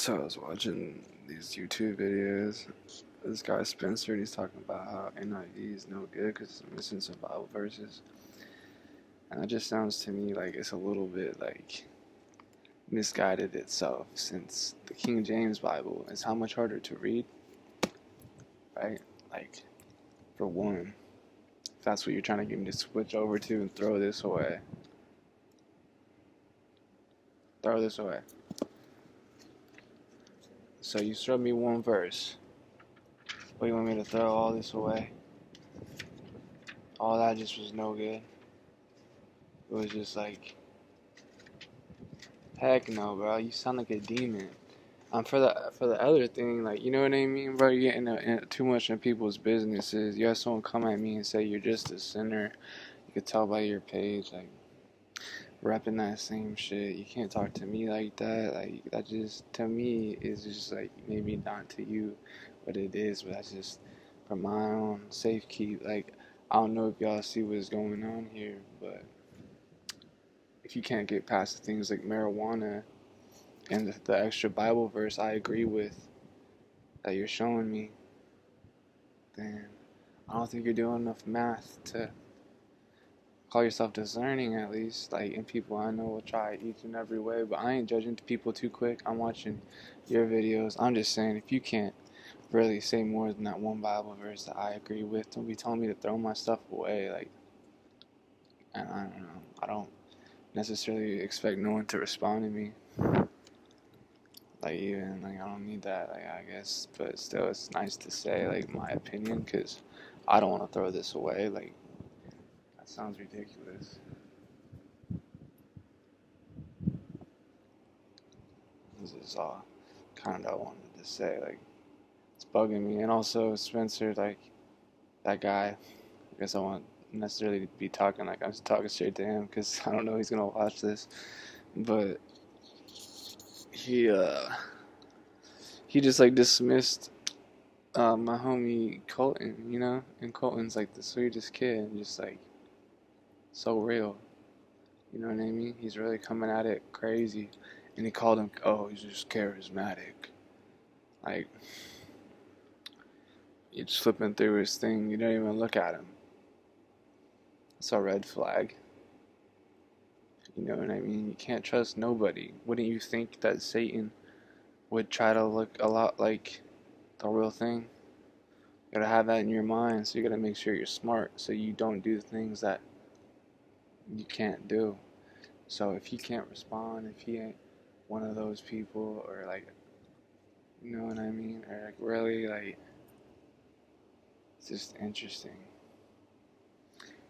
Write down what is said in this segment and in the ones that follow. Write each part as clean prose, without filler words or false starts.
So I was watching these YouTube videos. This guy Spencer, he's talking about how NIV is no good because it's missing some Bible verses, and that just sounds to me like it's a little bit like misguided itself, since the King James Bible is how much harder to read, right? Like, for one, if that's what you're trying to get me to switch over to and throw this away. So you showed me one verse. What, you want me to throw all this away? All that just was no good. It was just like, heck no, bro. You sound like a demon. For the other thing, like, you know what I mean, bro? You're getting too much in people's businesses. You have someone come at me and say you're just a sinner. You could tell by your page, like, repping that same shit. You can't talk to me like that. Like, that just, to me, is just like, maybe not to you what it is, but that's just for my own safekeep. Like, I don't know if y'all see what's going on here, but if you can't get past the things like marijuana and the extra Bible verse I agree with that you're showing me, then I don't think you're doing enough math to call yourself discerning, at least. Like, and people I know will try each and every way, but I ain't judging people too quick. I'm watching your videos. I'm just saying, if you can't really say more than that one Bible verse that I agree with, don't be telling me to throw my stuff away. Like, and I don't know. I don't necessarily expect no one to respond to me. Like, even, like, I don't need that, like, I guess, but still, it's nice to say, like, my opinion, because I don't want to throw this away. Like, that sounds ridiculous. This is all kind of I wanted to say. Like, it's bugging me. And also, Spencer, like, that guy, I guess I won't necessarily be talking like I'm just talking straight to him, because I don't know he's gonna watch this, but he just, like, dismissed my homie Colton, you know? And Colton's, like, the sweetest kid, and just, like, so real. You know what I mean? He's really coming at it crazy. And he called him, oh, he's just charismatic. Like, you're just flipping through his thing, you don't even look at him. It's a red flag. You know what I mean? You can't trust nobody. Wouldn't you think that Satan would try to look a lot like the real thing? You gotta have that in your mind, so you gotta make sure you're smart, so you don't do things that you can't do. So if he can't respond, if he ain't one of those people, or, like, you know what I mean, or, like, really, like, it's just interesting,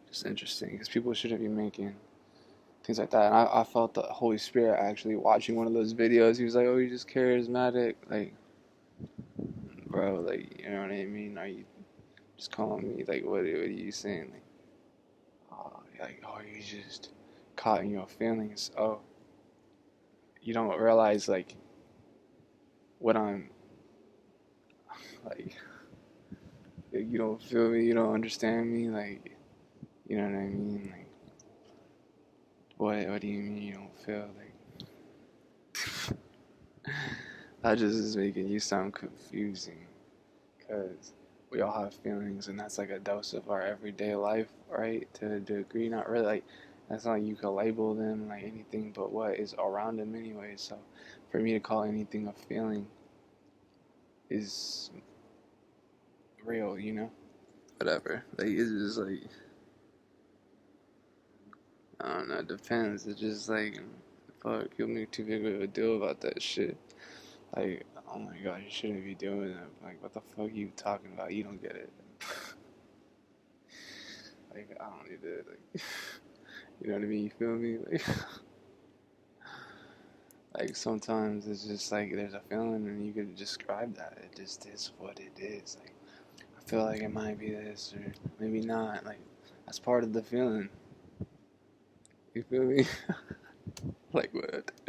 because people shouldn't be making things like that. And I felt the Holy Spirit actually watching one of those videos. He was like, oh, you're just charismatic. Like, bro, like, you know what I mean? Are you just calling me, like, what are you saying? Like, oh, you just caught in your feelings. Oh, you don't realize, like, what I'm, like, you don't feel me, you don't understand me, like, you know what I mean? Like, what do you mean you don't feel? Like, that just is making you sound confusing, because we all have feelings, and that's like a dose of our everyday life, right? To a degree, not really, like, that's not like you can label them like anything but what is around them anyway. So for me to call anything a feeling is real, you know? Whatever. Like, it's just like, I don't know, it depends. It's just like, fuck, you'll make too big of a deal about that shit. Like, oh my god, you shouldn't be doing that. Like, what the fuck are you talking about? You don't get it. Like, I don't need to, like, you know what I mean? You feel me? Like, like, sometimes it's just like there's a feeling and you can describe that. It just is what it is. Like, I feel like it might be this or maybe not. Like, that's part of the feeling. You feel me? Like, what?